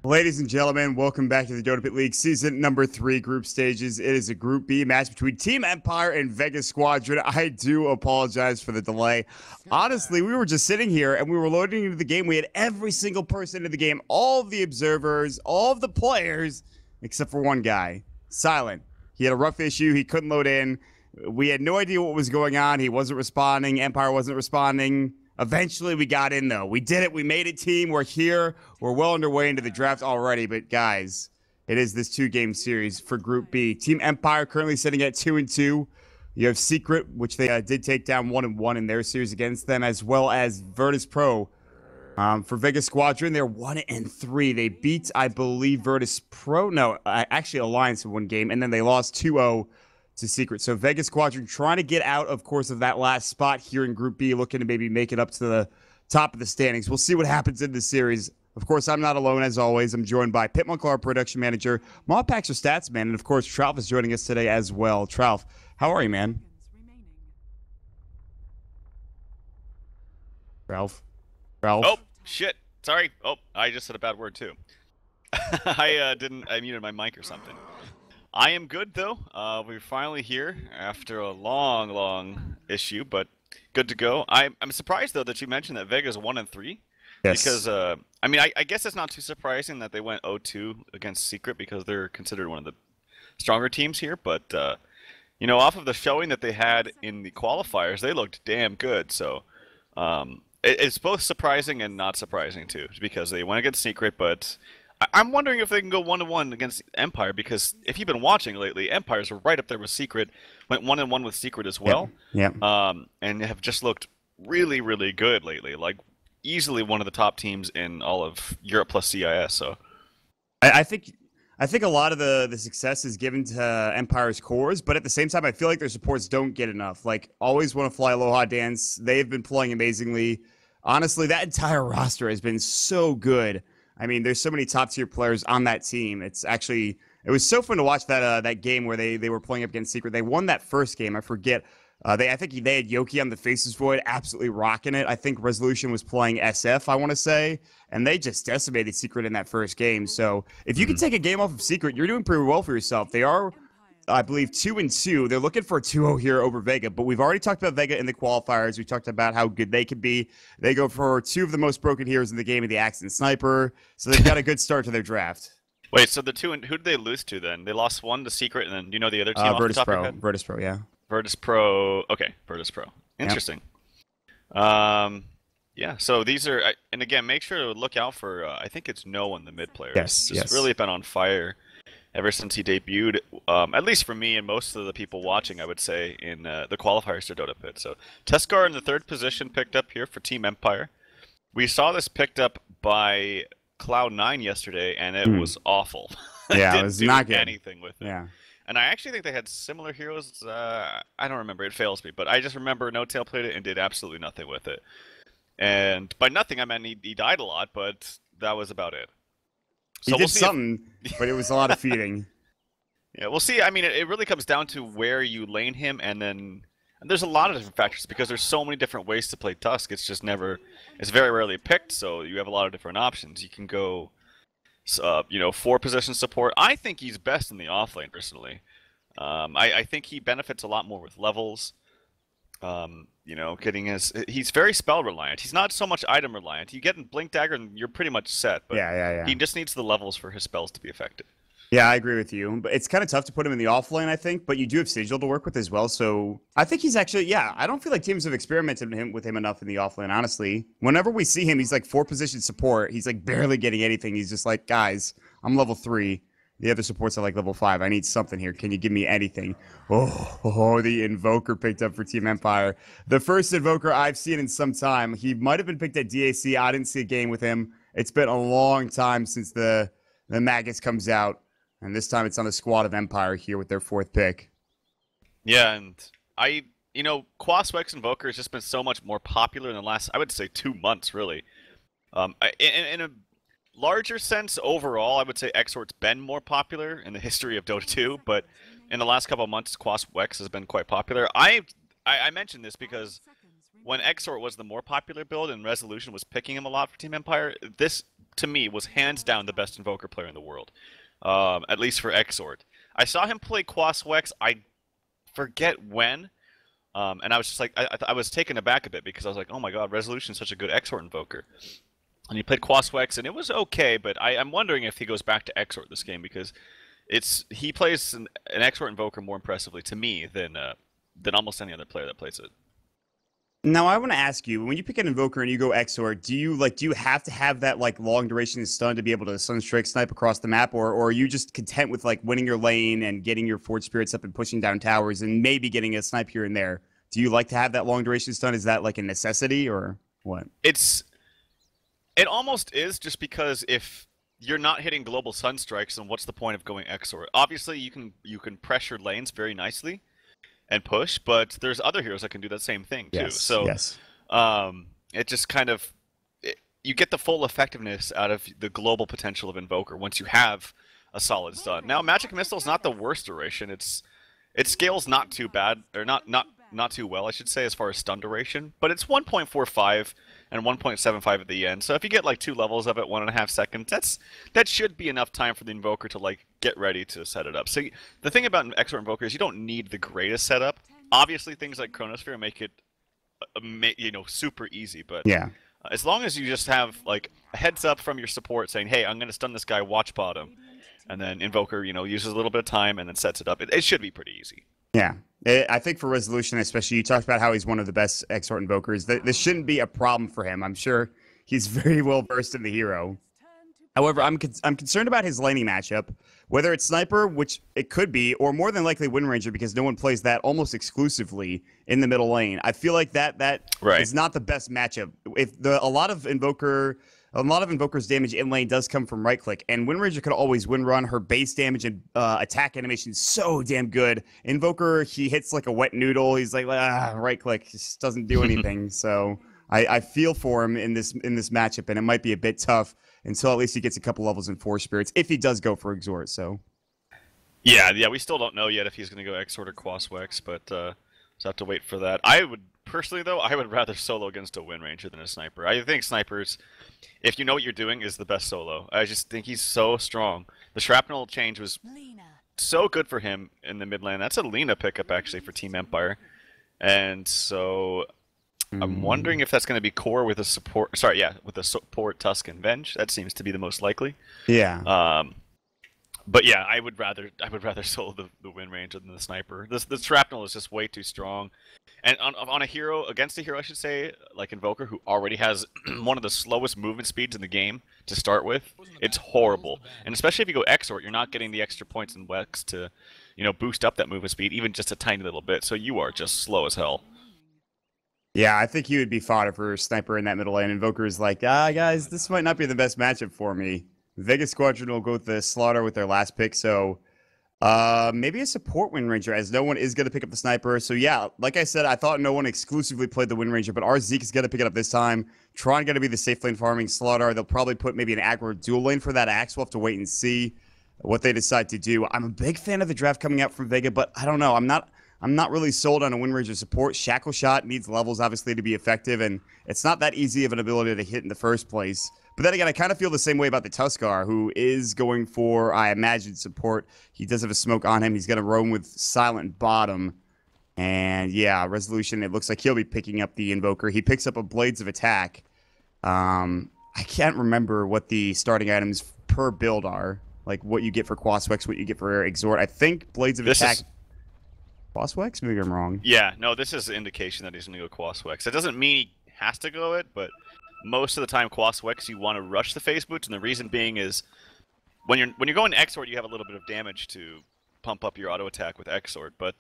Ladies and gentlemen, welcome back to the Dota Pit League Season number 3 group stages. It is a Group B match between Team Empire and Vega Squadron. I do apologize for the delay. Honestly, we were just sitting here and we were loading into the game. We had every single person in the game, all of the observers, all of the players, except for one guy, Silent. He had a rough issue. He couldn't load in. We had no idea what was going on. He wasn't responding. Empire wasn't responding. Eventually, we got in, though. We did it. We made it, team. We're here. We're well underway into the draft already. But, guys, it is this 2-game series for Group B. Team Empire currently sitting at 2-2. You have Secret, which they did take down 1-1 in their series against them, as well as Virtus.Pro. For Vega Squadron, they're 1-3. They beat, I believe, Virtus.Pro. No, actually, Alliance in one game, and then they lost 2-0. To Secret. So Vega Squadron trying to get out, of course, of that last spot here in Group B, looking to maybe make it up to the top of the standings. We'll see what happens in this series. Of course, I'm not alone, as always. I'm joined by Pit Monclar, production manager, Mawpaxer Stats Man, and of course, Trouf is joining us today as well. Trouf, how are you, man? Trouf? Oh, shit. Sorry. Oh, I just said a bad word, too. I muted my mic or something. I am good, though. We're finally here after a long issue, but good to go. I'm surprised, though, that you mentioned that Vega's 1-3. Yes. Because, I guess it's not too surprising that they went 0-2 against Secret because they're considered one of the stronger teams here. But, off of the showing that they had in the qualifiers, they looked damn good. So, it's both surprising and not surprising, too, because they went against Secret, but I'm wondering if they can go 1-1 against Empire, because if you've been watching lately, Empires are right up there with Secret, went 1-1 with Secret as well. Yeah. And have just looked really, really good lately. Like, easily one of the top teams in all of Europe plus CIS. So, I think a lot of the success is given to Empire's cores, but at the same time, I feel like their supports don't get enough. Like, always want to fly Aloha Dance. They've been playing amazingly. Honestly, that entire roster has been so good. I mean, there's so many top-tier players on that team. It was so fun to watch that game where they were playing up against Secret. They won that first game. I forget. I think they had Yoki on the Faces Void, absolutely rocking it. I think Resolution was playing SF, I want to say, and they just decimated Secret in that first game. So if you can take a game off of Secret, you're doing pretty well for yourself. They are, I believe, 2-2. They're looking for a 2-0 here over Vega, but we've already talked about Vega in the qualifiers. We talked about how good they could be. They go for 2 of the most broken heroes in the game, the Axe and Sniper, so they've got a good start to their draft. Wait, so the 2 and who did they lose to then? They lost 1 to Secret, and then do you know the other team off the top of your head? Virtus.Pro, yeah. Virtus.Pro. Okay, Virtus.Pro. Interesting. Yep. Yeah, so these are, and again, make sure to look out for, I think it's Noah, the mid player. Yes, He's really been on fire ever since he debuted, at least for me and most of the people watching, I would say, in the qualifiers to Dota Pit. So, Teskar in the 3rd position picked up here for Team Empire. We saw this picked up by Cloud9 yesterday, and it was awful. Yeah, it was not good. Anything with it. Yeah. And I actually think they had similar heroes. I don't remember. It fails me. But I just remember No Tail played it and did absolutely nothing with it. And by nothing, I meant he died a lot, but that was about it. So he did something, but it was a lot of feeding. Yeah, we'll see. I mean, it really comes down to where you lane him, and there's a lot of different factors because there's so many different ways to play Tusk. It's just it's very rarely picked, so you have a lot of different options. You can go 4 position support. I think he's best in the offlane, personally. I think he benefits a lot more with levels. He's very spell reliant. He's not so much item reliant. You get in Blink Dagger and you're pretty much set. But yeah. He just needs the levels for his spells to be effective. Yeah, I agree with you. But it's kind of tough to put him in the offlane, I think. But you do have Sigil to work with as well. So I think he's actually, I don't feel like teams have experimented with him enough in the offlane, honestly. Whenever we see him, he's like 4 position support. He's like barely getting anything. He's just like, guys, I'm level 3. The other supports are like level 5. I need something here. Can you give me anything? Oh, the Invoker picked up for Team Empire. The first Invoker I've seen in some time. He might have been picked at DAC. I didn't see a game with him. It's been a long time since the Magus comes out. And this time it's on the squad of Empire here with their 4th pick. Yeah, and Quaswex Invoker has just been so much more popular in the last, I would say, 2 months, really. In a larger sense, overall, I would say Exort's been more popular in the history of Dota 2, but in the last couple of months, Quaswex has been quite popular. I mentioned this because when Exort was the more popular build and Resolution was picking him a lot for Team Empire, this to me, was hands down the best Invoker player in the world, at least for Exort. I saw him play Quaswex, I forget when, and I was just like, I was taken aback a bit because I was like, oh my god, Resolution is such a good Exort Invoker. And he played Quaswex, and it was okay, but I'm wondering if he goes back to Exort this game, because he plays an Exort Invoker more impressively to me than almost any other player that plays it. Now, I want to ask you, when you pick an Invoker and you go Exort, do you have to have that like long duration stun to be able to Sunstrike snipe across the map, or are you just content with like winning your lane and getting your Forge Spirits up and pushing down towers and maybe getting a snipe here and there? Do you like to have that long duration stun? Is that like a necessity or what? It almost is, just because if you're not hitting global Sunstrikes, then what's the point of going Exort? Obviously, you can pressure lanes very nicely and push, but there's other heroes that can do that same thing too. Yes, so yes. It just kind of you get the full effectiveness out of the global potential of Invoker once you have a solid stun. Now, Magic Missile is not the worst duration. It scales not too bad, or not too well, I should say, as far as stun duration, but it's 1.45 and 1.75 at the end. So if you get like 2 levels of it, 1.5 seconds, that should be enough time for the Invoker to like get ready to set it up. So the thing about an Exort Invoker is you don't need the greatest setup. Obviously, things like Chronosphere make it super easy, but yeah. As long as you just have like a heads up from your support saying, hey, I'm going to stun this guy, watch bottom, and then Invoker, uses a little bit of time and then sets it up, it should be pretty easy. Yeah, I think for Resolution especially, you talked about how he's one of the best Exort Invokers. This shouldn't be a problem for him. I'm sure he's very well versed in the hero. However, I'm concerned about his laning matchup, whether it's Sniper, which it could be, or more than likely Wind Ranger, because no one plays that almost exclusively in the middle lane. I feel like that right. is not the best matchup. If a lot of Invoker's damage in lane does come from right click, and Wind Ranger could always win run. Her base damage and attack animation is so damn good. Invoker, he hits like a wet noodle. He's like, right click just doesn't do anything. So I feel for him in this matchup, and it might be a bit tough until at least he gets a couple levels in Force Spirits if he does go for Exort. So yeah, we still don't know yet if he's going to go Exort or Quaswex, but just have to wait for that. Personally, though, I would rather solo against a Wind Ranger than a Sniper. I think Snipers, if you know what you're doing, is the best solo. I just think he's so strong. The Shrapnel change was so good for him in the mid lane. That's a Lina pickup, actually, for Team Empire. And so I'm wondering if that's going to be core with a support... Sorry, yeah, with a support Tuscan Venge. That seems to be the most likely. yeah. But yeah, I would rather solo the Wind Ranger than the Sniper. The Shrapnel is just way too strong. And on a hero, against a hero, I should say, like Invoker, who already has one of the slowest movement speeds in the game to start with, it's horrible. And especially if you go Exort, you're not getting the extra points and Wex to, boost up that movement speed, even just a tiny little bit. So you are just slow as hell. Yeah, I think he would be fodder for Sniper in that middle lane. Invoker is like, guys, this might not be the best matchup for me. Vegas Squadron will go with the Slaughter with their last pick, so maybe a support Wind Ranger, as no one is going to pick up the Sniper. So yeah, like I said, I thought no one exclusively played the Wind Ranger, but our Zeke is going to pick it up this time. Tron going to be the safe lane farming Slaughter. They'll probably put maybe an aggro dual lane for that Axe. We'll have to wait and see what they decide to do. I'm a big fan of the draft coming out from Vega, but I don't know. I'm not really sold on a Wind Ranger support. Shackle Shot needs levels, obviously, to be effective, and it's not that easy of an ability to hit in the first place. But then again, I kind of feel the same way about the Tuskar, who is going for, I imagine, support. He does have a smoke on him. He's going to roam with Silent Bottom. And yeah, Resolution, it looks like he'll be picking up the Invoker. He picks up a Blades of Attack. I can't remember what the starting items per build are. Like what you get for Quaswex, what you get for Exort. I think Blades of Attack... Quaswex? Maybe I'm wrong. Yeah, no, this is an indication that he's going to go Quaswex. It doesn't mean he has to go it, but most of the time Quaswex, you want to rush the phase boots, and the reason being is when you're going Exort, you have a little bit of damage to pump up your auto attack with Exort, but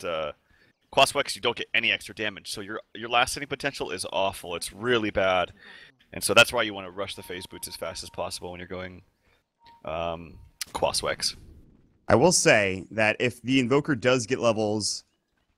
Quaswex, you don't get any extra damage, so your last hitting potential is awful. It's really bad, and so that's why you want to rush the phase boots as fast as possible when you're going Quaswex. I will say that if the Invoker does get levels,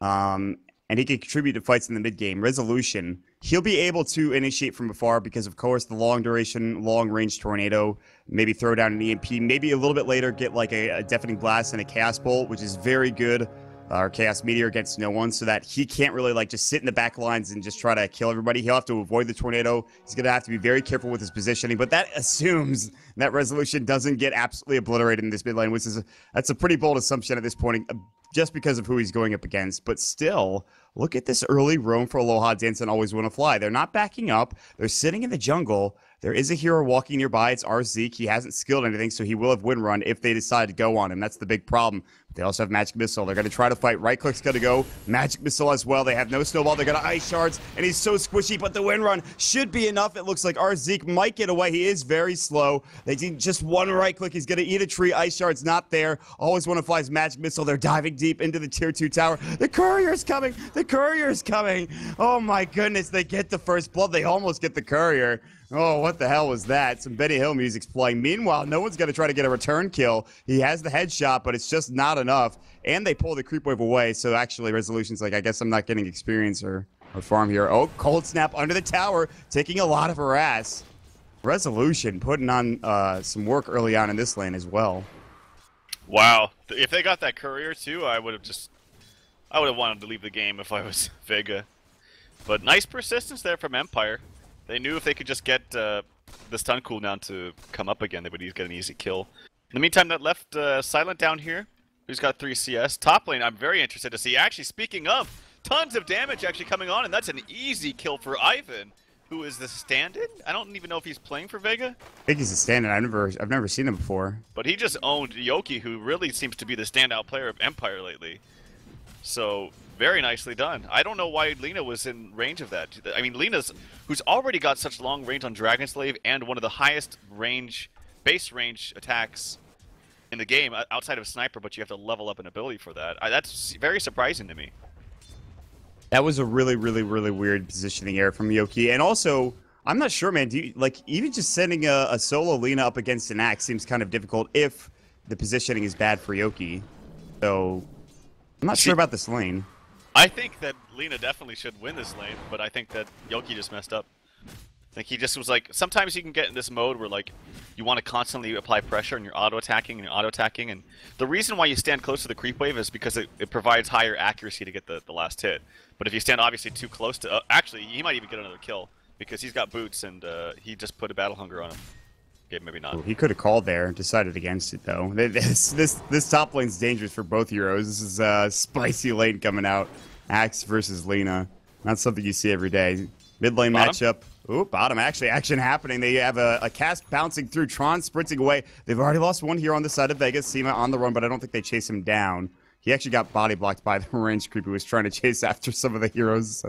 and he can contribute to fights in the mid game, Resolution, he'll be able to initiate from afar because, of course, the long duration, long range tornado, maybe throw down an EMP, maybe a little bit later get like a deafening blast and a chaos bolt, which is very good or Chaos Meteor against no one, so that he can't really like just sit in the back lines and just try to kill everybody. He'll have to avoid the tornado. He's going to have to be very careful with his positioning, but that assumes that Resolution doesn't get absolutely obliterated in this mid lane, which is that's a pretty bold assumption at this point, just because of who he's going up against. But still, look at this early roam for Aloha Dance and Always Wanna Fly. They're not backing up. They're sitting in the jungle. There is a hero walking nearby. It's Zeke. He hasn't skilled anything, so he will have win run if they decide to go on him. That's the big problem. They also have Magic Missile. They're going to try to fight. Right click's going to go. Magic Missile as well. They have no Snowball. They're going to Ice Shards, and he's so squishy, but the win run should be enough. It looks like Zeke might get away. He is very slow. They need just one right click. He's going to eat a tree. Ice Shard's not there. Always Wanna Fly's Magic Missile. They're diving deep into the Tier 2 tower. The Courier's coming. The Courier's coming. Oh, my goodness. They get the first blood. They almost get the Courier. Oh, what the hell was that? Some Benny Hill music's playing. Meanwhile, no one's going to try to get a return kill. He has the headshot, but it's just not enough. And they pull the creep wave away, so actually Resolution's like, I guess I'm not getting experience or farm here. Oh, Cold Snap under the tower, taking a lot of harass. Resolution putting on some work early on in this lane as well. Wow. If they got that Courier too, I would have wanted to leave the game if I was Vega. But nice persistence there from Empire. They knew if they could just get the stun cooldown to come up again, they would get an easy kill. In the meantime, that left Silent down here, who's got 3 CS. Top lane, I'm very interested to see. Actually, speaking of, tons of damage actually coming on, and that's an easy kill for Ivan, who is the stand-in? I don't even know if he's playing for Vega. I think he's a stand-in. I've never seen him before. But he just owned Yoki, who really seems to be the standout player of Empire lately. So, very nicely done. I don't know why Lina was in range of that. I mean, Lina's, who's already got such long range on Dragon Slave and one of the highest base range attacks in the game outside of Sniper, but you have to level up an ability for that. That's very surprising to me. That was a really, really, really weird positioning error from Yoki. And also, I'm not sure, man. Even just sending a solo Lina up against an Axe seems kind of difficult if the positioning is bad for Yoki. So, I'm not sure about this lane. I think that Lina definitely should win this lane, but I think that Yoki just messed up. I think he just was like, sometimes you can get in this mode where like you want to constantly apply pressure and you're auto-attacking, and the reason why you stand close to the creep wave is because it provides higher accuracy to get the last hit. But if you stand obviously too close to, actually he might even get another kill because he's got boots and he just put a battle hunger on him. Okay, maybe not. Ooh, he could have called there, decided against it though. This top lane's dangerous for both heroes. This is a spicy lane coming out. Axe versus Lina. Not something you see every day. Mid lane matchup. Ooh, bottom actually action happening. They have a cast bouncing through. Tron sprinting away. They've already lost one here on the side of Vegas. Seema on the run, but I don't think they chase him down. He actually got body blocked by the range creep who was trying to chase after some of the heroes.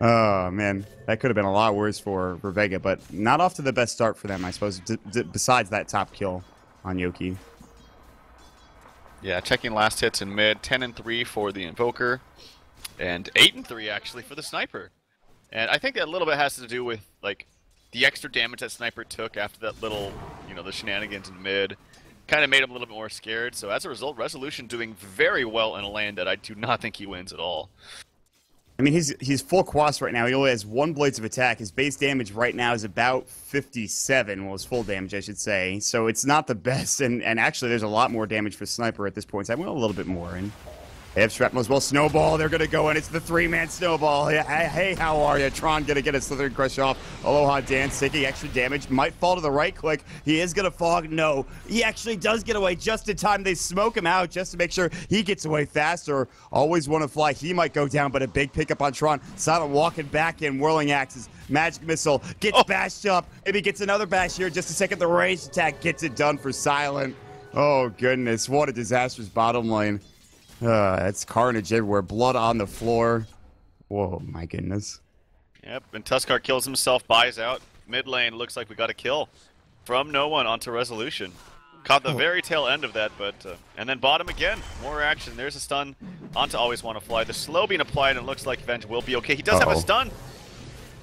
Oh, man. That could have been a lot worse for Vega, but not off to the best start for them, I suppose, besides that top kill on Yoki. Yeah, checking last hits in mid. 10-3 for the Invoker, and 8-3 actually for the Sniper. And I think that a little bit has to do with, like, the extra damage that Sniper took after that little, the shenanigans in mid. Kind of made him a little bit more scared, so as a result, Resolution doing very well in a lane that I do not think he wins at all. I mean, he's full quas right now. He only has 1 Blades of Attack. His base damage right now is about 57. Well, his full damage, I should say. So it's not the best, and actually there's a lot more damage for Sniper at this point. So I went a little bit more in. They have Shrapnel as well. Snowball, they're going to go in. It's the 3-man Snowball. Hey, how are you? Tron going to get a Slithering Crush off. Aloha Dance taking extra damage. Might fall to the right click. He is going to fog. No. He actually does get away just in time. They smoke him out just to make sure he gets away faster. Always Wanna Fly. He might go down, but a big pickup on Tron. Silent walking back in. Whirling Axes. Magic Missile. Gets bashed up. Maybe gets another bash here. Just a second. The ranged attack gets it done for Silent. Oh, goodness. What a disastrous bottom lane. It's carnage everywhere. Blood on the floor. Whoa, my goodness. Yep, and Tuskar kills himself, buys out. Mid lane, looks like we got a kill. From no one onto Resolution. Caught the very tail end of that, but... and then bottom again. More action. There's a stun onto Always Wanna Fly. The slow being applied, and it looks like Venge will be okay. He does have a stun.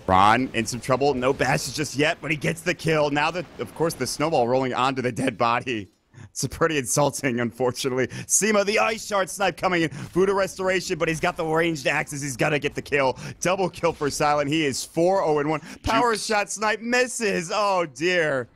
Ron in some trouble. No bashes just yet, but he gets the kill. Now that, of course, the snowball rolling onto the dead body. It's pretty insulting, unfortunately. Seema, the Ice Shard snipe coming in. Buddha Restoration, but he's got the ranged axes. He's got to get the kill. Double kill for Silent. He is 4-0-1. Power shot snipe misses. Oh, dear.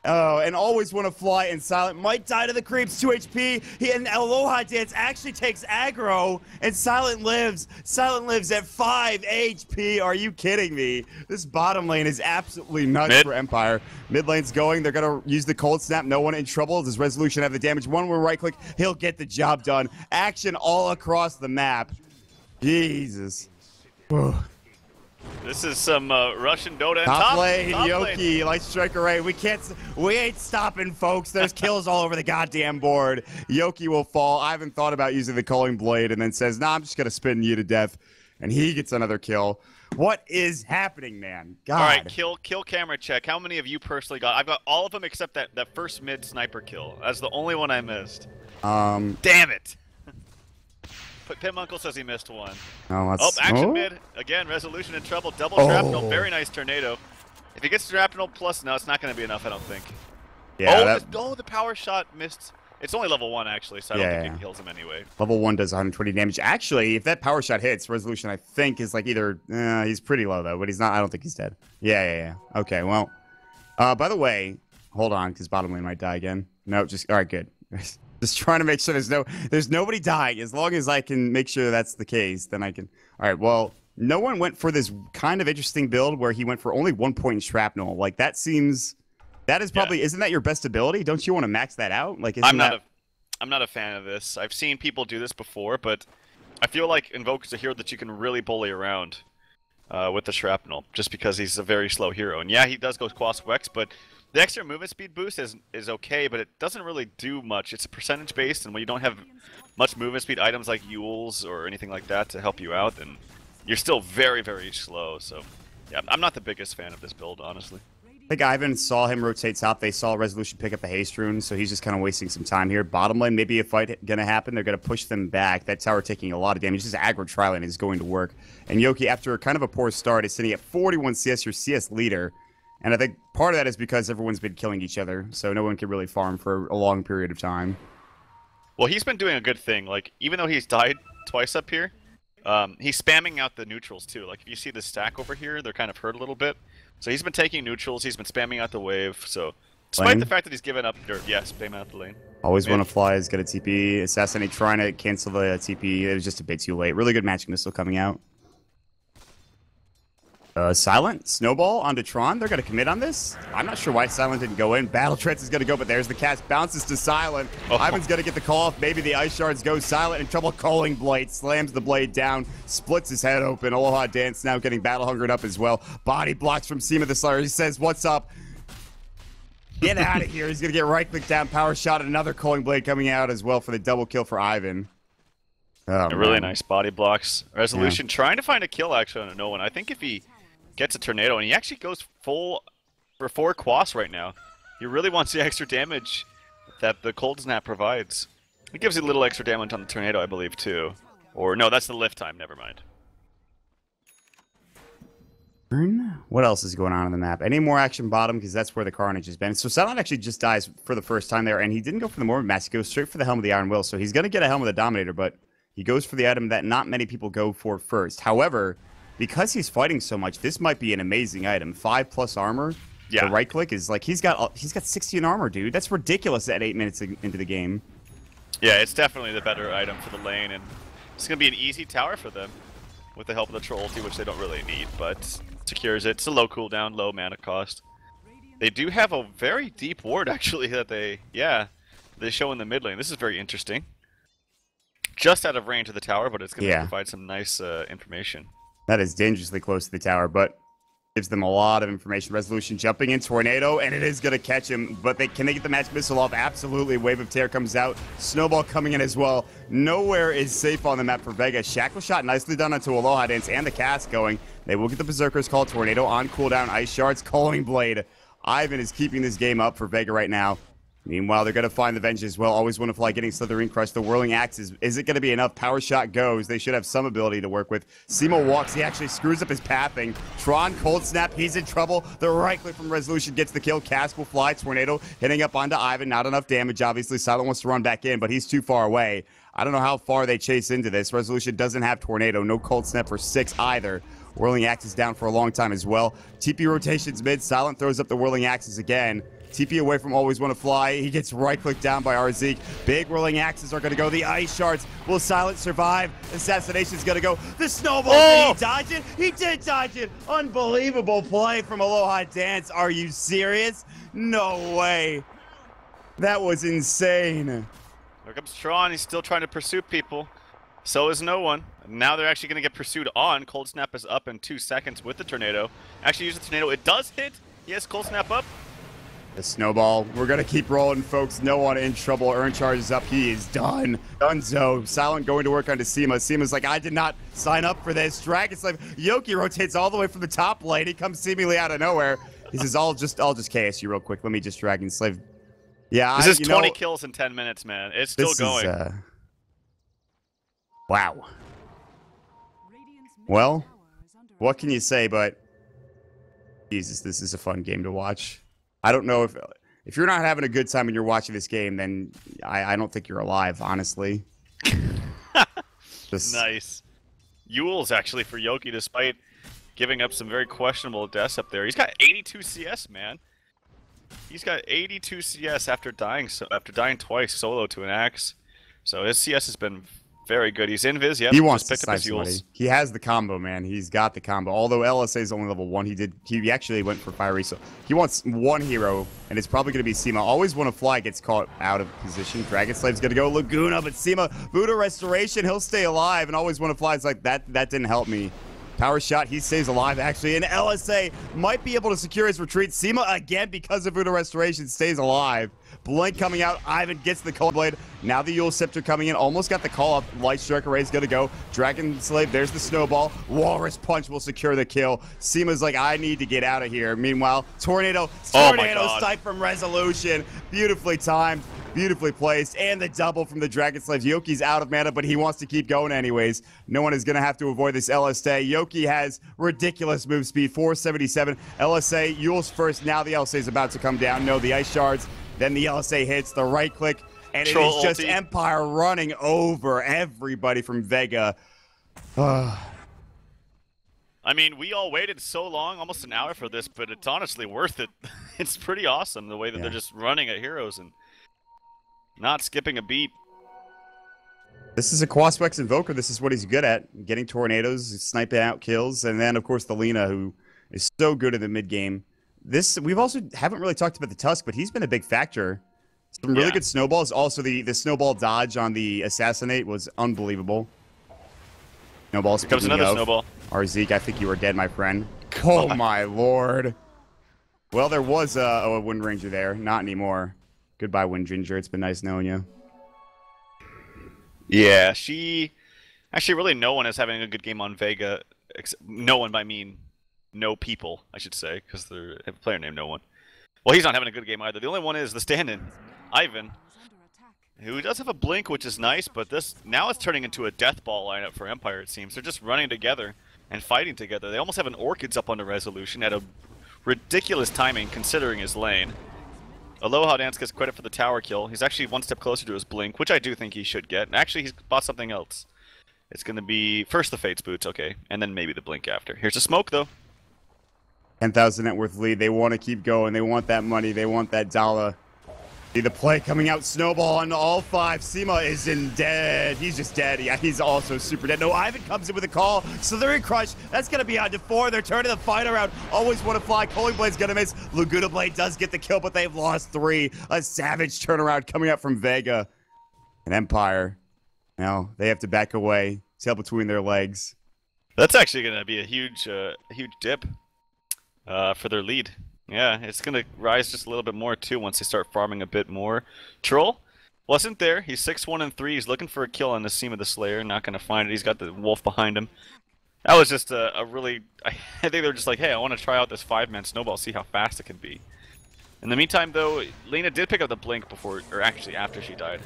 Oh, and always want to fly, and Silent might die to the creeps, 2 HP. And Aloha Dance actually takes aggro, and Silent lives. Silent lives at 5 HP. Are you kidding me? This bottom lane is absolutely nuts for Empire. Mid lane's going. They're going to use the cold snap. No one in trouble. Does Resolution have the damage? One with right click. He'll get the job done. Action all across the map. Jesus. Whew. This is some Russian Dota and top lane, top Yoki, lane. Light Striker Ray. We ain't stopping, folks. There's kills all over the goddamn board. Yoki will fall. Ivan thought about using the Culling Blade and then says, nah, I'm just going to spin you to death. And he gets another kill. What is happening, man? God. All right, kill camera check. How many of you personally got? I've got all of them except that first mid sniper kill. That's the only one I missed. Damn it. Pim Uncle says he missed one. Action mid. Again, Resolution in trouble. Double shrapnel. Very nice tornado. If he gets shrapnel plus, no, it's not going to be enough, I don't think. Yeah, the power shot missed. It's only level 1, actually, so I don't think it kills him anyway. Level 1 does 120 damage. Actually, if that power shot hits, Resolution, I think, is like either... he's pretty low, though, but he's not... I don't think he's dead. Yeah. Okay, well... by the way, hold on, because bottom lane might die again. No, just... All right, good. Just trying to make sure there's nobody dying. As long as I can make sure that's the case, then I can... All right, well, no one went for this kind of interesting build where he went for only 1 point in shrapnel. Like, that seems... That is probably... Isn't that your best ability? Don't you want to max that out? Like, I'm not a fan of this. I've seen people do this before, but I feel like Invoker's a hero that you can really bully around with the shrapnel, just because he's a very slow hero. And yeah, he does go Quas Wex, but... The extra movement speed boost is okay, but it doesn't really do much. It's percentage based, and when you don't have much movement speed items like Yules or anything like that to help you out, then you're still very, very slow. So, yeah, I'm not the biggest fan of this build, honestly. I think Ivan saw him rotate top. They saw Resolution pick up a haste rune, so he's just kind of wasting some time here. Bottom lane, maybe a fight going to happen. They're going to push them back. That tower taking a lot of damage. Just aggro tri-lane is going to work. And Yoki, after kind of a poor start, is sitting at 41 CS, your CS leader. And I think part of that is because everyone's been killing each other, so no one can really farm for a long period of time. Well, he's been doing a good thing. Like, even though he's died twice up here, he's spamming out the neutrals too. Like, if you see the stack over here, they're kind of hurt a little bit. So he's been taking neutrals, he's been spamming out the wave, so... Despite the fact that he's given up dirt, spamming out the lane. Always want to fly, is going to TP. Assassinate, trying to cancel the TP. It was just a bit too late. Really good magic missile coming out. Silent, Snowball onto Tron. They're going to commit on this. I'm not sure why Silent didn't go in. Battle Trance is going to go, but there's the cast. Bounces to Silent. Ivan's going to get the call off. Maybe the Ice Shards go. Silent in trouble. Culling Blade. Slams the blade down. Splits his head open. Aloha Dance now getting battle hungered up as well. Body blocks from Seema the Slayer. He says, what's up? Get out of here. He's going to get right click down. Power shot. Another Culling Blade coming out as well for the double kill for Ivan. Really nice body blocks. Resolution trying to find a kill actually on no one. I think if he gets a tornado, and he actually goes full for 4 Quas right now. He really wants the extra damage that the Cold Snap provides. It gives you a little extra damage on the tornado, I believe, too. Or, no, that's the lift time, never mind. What else is going on the map? Any more action bottom? Because that's where the carnage has been. So Silent actually just dies for the first time there, and he didn't go for the Morbid Mask. He goes straight for the Helm of the Iron Will. So he's going to get a Helm of the Dominator, but he goes for the item that not many people go for first. However, because he's fighting so much, this might be an amazing item. 5+ armor. Yeah. The right click is like he's got 60 in armor, dude. That's ridiculous at 8 minutes into the game. Yeah, it's definitely the better item for the lane, and it's gonna be an easy tower for them with the help of the troll ulti, which they don't really need, but secures it. It's a low cooldown, low mana cost. They do have a very deep ward actually that they show in the mid lane. This is very interesting. Just out of range of the tower, but it's gonna provide some nice information. That is dangerously close to the tower, but gives them a lot of information. Resolution jumping in, tornado, and it is going to catch him. But can they get the magic missile off? Absolutely. Wave of Tear comes out. Snowball coming in as well. Nowhere is safe on the map for Vega. Shackle shot nicely done onto Aloha Dance and the cast going. They will get the Berserker's Call. Tornado on cooldown. Ice Shards, Culling Blade. Ivan is keeping this game up for Vega right now. Meanwhile, they're going to find the Venge as well. Always want to fly, getting Slithering Crush. The Whirling Axe, is it going to be enough? Power Shot goes. They should have some ability to work with. Simo walks. He actually screws up his pathing. Tron, Cold Snap. He's in trouble. The right click from Resolution gets the kill. Cask will fly. Tornado hitting up onto Ivan. Not enough damage, obviously. Silent wants to run back in, but he's too far away. I don't know how far they chase into this. Resolution doesn't have Tornado. No Cold Snap for 6 either. Whirling Axe is down for a long time as well. TP rotations mid. Silent throws up the Whirling Axes again. TP away from Always Wanna Fly. He gets right-clicked down by Arzik. Big rolling axes are going to go. The ice shards. Will Silent survive? Assassination's going to go. The snowball. Did he dodge it? He did dodge it. Unbelievable play from Aloha Dance. Are you serious? No way. That was insane. Here comes Tron. He's still trying to pursue people. So is no one. Now they're actually going to get pursued on. Cold Snap is up in 2 seconds with the Tornado. Actually, use the Tornado. It does hit. Yes, Cold Snap up. The snowball. We're going to keep rolling, folks. No one in trouble. Earn charges up. He is done. Dunzo. Silent going to work on Seema. Seema's like, I did not sign up for this. Dragon Slave. Yoki rotates all the way from the top lane. He comes seemingly out of nowhere. He says, I'll just KS you real quick. Let me just Dragon Slave. Yeah, this is 20 kills in 10 minutes, man. It's still going. Wow. Well, what can you say, but Jesus, this is a fun game to watch. I don't know if you're not having a good time and you're watching this game, then I don't think you're alive, honestly. Nice. Yule's actually for Yoki, despite giving up some very questionable deaths up there. He's got 82 CS, man. He's got 82 CS after dying twice solo to an axe. So his CS has been very good. He's invis, yeah. He wants to snipe somebody. He has the combo, man. He's got the combo. Although LSA is only level 1, he actually went for Fiery. So he wants one hero, and it's probably going to be Seema. Always Wanna Fly gets caught out of position. Dragon Slave's going to go Laguna, but Seema, Buddha Restoration, he'll stay alive. And Always Wanna Fly is like, that didn't help me. Power shot, he stays alive, actually. And LSA might be able to secure his retreat. Seema, again, because of Buddha Restoration, stays alive. Blink coming out. Ivan gets the Cold Blade. Now the Yule Scepter coming in. Almost got the call up. Light Strike Array is going to go. Dragon Slave, there's the Snowball. Walrus Punch will secure the kill. Seema's like, I need to get out of here. Meanwhile, Tornado snipe from Resolution. Beautifully timed. Beautifully placed. And the double from the Dragon Slaves. Yoki's out of mana, but he wants to keep going anyways. No one is going to have to avoid this LSA. Yoki has ridiculous move speed. 477. LSA, Yule's first. Now the LSA is about to come down. No, the Ice Shards. Then the LSA hits the right click, and it is just Empire running over everybody from Vega. I mean, we all waited so long, almost an hour for this, but it's honestly worth it. It's pretty awesome the way that they're just running at heroes and not skipping a beat. This is a Quaspex Invoker. This is what he's good at, getting tornadoes, sniping out kills, and then, of course, the Lina, who is so good in the mid-game. We've also haven't really talked about the Tusk, but he's been a big factor. Some really good snowballs. Also, the snowball dodge on the Assassinate was unbelievable. Snowball. Here comes another snowball. Arzik, I think you are dead, my friend. Oh my lord. Well, there was a Wind Ranger there. Not anymore. Goodbye, Wind Ranger. It's been nice knowing you. Yeah, actually, really, no one is having a good game on Vega. No one, I mean. No people, I should say, because they have a player named No One. Well, he's not having a good game either. The only one is the stand-in, Ivan, who does have a blink, which is nice, but now it's turning into a death ball lineup for Empire, it seems. They're just running together and fighting together. They almost have an Orchids up on the Resolution at a ridiculous timing, considering his lane. Aloha Dance gets credit for the tower kill. He's actually one step closer to his blink, which I do think he should get. And actually, he's bought something else. It's going to be first the Fates boots, okay, and then maybe the blink after. Here's a smoke, though. 10,000 net worth lead. They want to keep going. They want that money. They want that dollar. See the play coming out. Snowball on all 5. Seema isn't dead. He's just dead. Yeah, he's also super dead. No, Ivan comes in with a call. Slithering Crush. That's going to be on to 4. They're turning the fight around. Always Wanna Fly. Culling Blade's going to miss. Laguna Blade does get the kill, but they've lost 3. A savage turnaround coming out from Vega. And Empire. Now, they have to back away. Tail between their legs. That's actually going to be a huge dip. For their lead. Yeah, it's going to rise just a little bit more, too, once they start farming a bit more. Troll wasn't there. He's 6-1-3. He's looking for a kill on the Seema the Slayer. Not going to find it. He's got the wolf behind him. That was just a really... I think they were just like, hey, I want to try out this 5-man snowball, see how fast it can be. In the meantime, though, Lena did pick up the blink before, or actually after she died.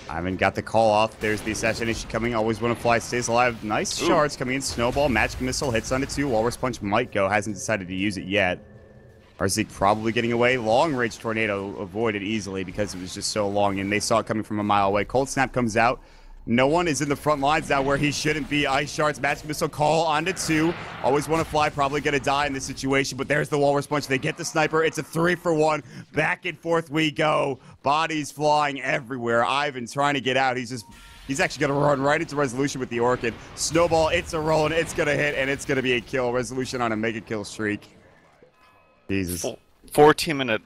Ivan got the call off. There's the assassination coming. Always Wanna Fly stays alive. Nice shards coming in. Snowball, Magic Missile hits on it too. Walrus Punch might go. Hasn't decided to use it yet. Arzik probably getting away. Long Range Tornado avoided easily because it was just so long and they saw it coming from a mile away. Cold Snap comes out. No one is in the front lines now where he shouldn't be. Ice Shards, Magic Missile call onto 2. Always want to fly, probably going to die in this situation, but there's the Walrus Punch. They get the Sniper. It's a 3-for-1. Back and forth we go. Bodies flying everywhere. Ivan trying to get out. He's actually going to run right into Resolution with the Orchid. Snowball, it's a roll, and it's going to hit, and it's going to be a kill. Resolution on a mega kill streak. Jesus. 14-minute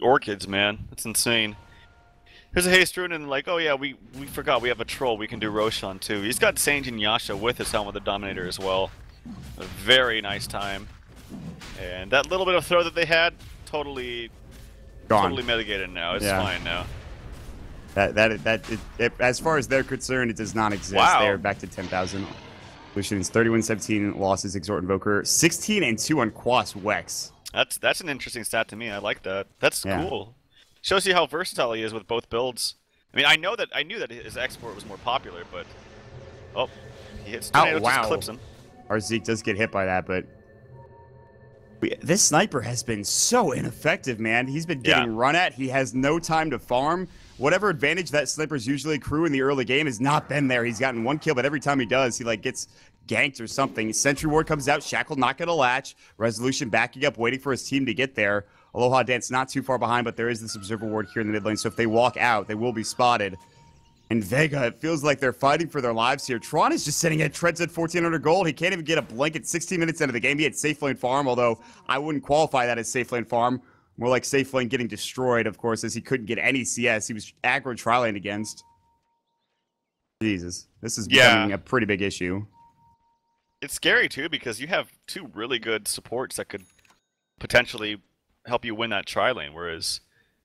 Orchids, man. That's insane. Here's a Haste Rune, and like, oh yeah, we forgot we have a troll we can do Roshan too. He's got Sange and Yasha with his helmet with the Dominator as well. A very nice time. And that little bit of throw that they had, totally mitigated now. It's fine now. As far as they're concerned, it does not exist. Wow. They're back to 10,000. Solutions 31-17 losses, Exhort Invoker. 16-2 on Quas Wex. That's an interesting stat to me. I like that. That's cool. Shows you how versatile he is with both builds. I mean, I knew that his export was more popular, but he hits tornado, just clips him. Our Zeke does get hit by that, but this sniper has been so ineffective, man. He's been getting run at. He has no time to farm. Whatever advantage that snipers usually accrue in the early game has not been there. He's gotten 1 kill, but every time he does, he like gets ganked or something. Sentry Ward comes out, Shackle not gonna latch. Resolution backing up, waiting for his team to get there. Aloha Dance not too far behind, but there is this Observer Ward here in the mid lane, so if they walk out, they will be spotted. And Vega, it feels like they're fighting for their lives here. Tron is just sitting at Treads at 1,400 gold. He can't even get a blink at 16 minutes into the game. He had safe lane farm, although I wouldn't qualify that as safe lane farm. More like safe lane getting destroyed, of course, as he couldn't get any CS. He was aggro tri-lane against. Jesus, this is becoming a pretty big issue. It's scary, too, because you have 2 really good supports that could potentially help you win that tri-lane, whereas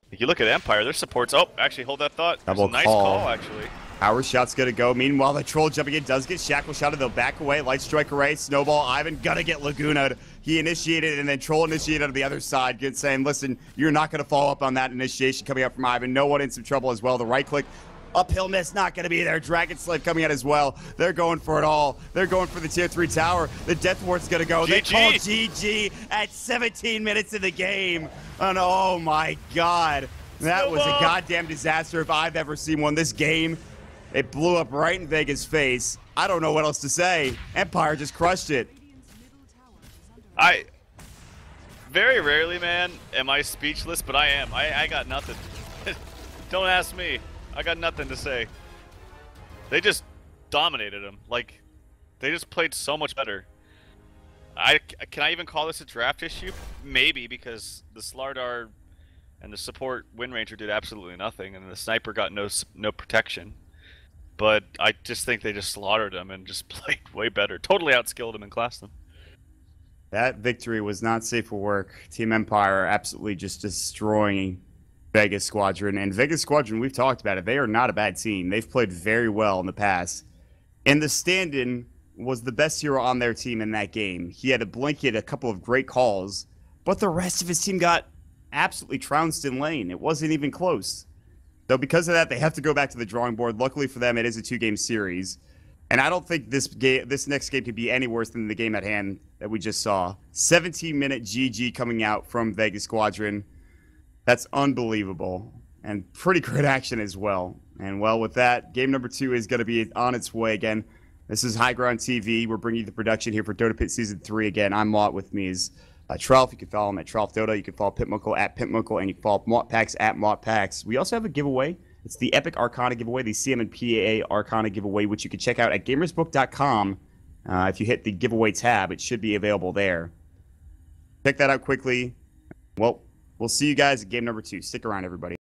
if you look at Empire, their supports... Oh, actually, hold that thought. That's a nice call, actually. Power shot's gonna go. Meanwhile, the troll jumping in does get Shackle shotted. They'll back away. Light Strike Array. Snowball. Ivan gonna get Laguna. He initiated, and then Troll initiated on the other side, saying, listen, you're not gonna follow up on that initiation coming up from Ivan. No one in some trouble as well. The right click. Uphill miss, not going to be there. Dragon Slave coming out as well. They're going for it all. They're going for the tier 3 tower. The Death Ward's going to go. They call GG at 17 minutes in the game. And oh my God. That was a goddamn disaster if I've ever seen one. This game, it blew up right in Vega's face. I don't know what else to say. Empire just crushed it. Very rarely, man, am I speechless, but I am. I got nothing. Don't ask me. I got nothing to say. They just dominated him. Like, they just played so much better. Can I even call this a draft issue? Maybe, because the Slardar and the support Wind Ranger did absolutely nothing, and the sniper got no protection. But I just think they just slaughtered him and just played way better. Totally outskilled him and classed them. That victory was not safe for work. Team Empire absolutely just destroying Vegas Squadron. And Vegas Squadron, we've talked about it. They are not a bad team. They've played very well in the past. And the stand-in was the best hero on their team in that game. He had a blink, he had a couple of great calls, but the rest of his team got absolutely trounced in lane. It wasn't even close. So because of that, they have to go back to the drawing board. Luckily for them, it is a 2-game series. And I don't think this next game could be any worse than the game at hand that we just saw. 17-minute GG coming out from Vegas Squadron. That's unbelievable. And pretty great action as well. And well, with that, game number 2 is going to be on its way again. This is HighGroundTV. We're bringing you the production here for Dota Pit Season 3 again. I'm Mott, with me is Trelf. You can follow him at Trelf Dota. You can follow Pitmunkle at Pitmunkle. And you can follow MottPax at MottPax. We also have a giveaway. It's the Epic Arcana giveaway, the CM and PAA Arcana giveaway, which you can check out at gamersbook.com. If you hit the giveaway tab, it should be available there. Check that out quickly. Well, we'll see you guys at game number 2. Stick around, everybody.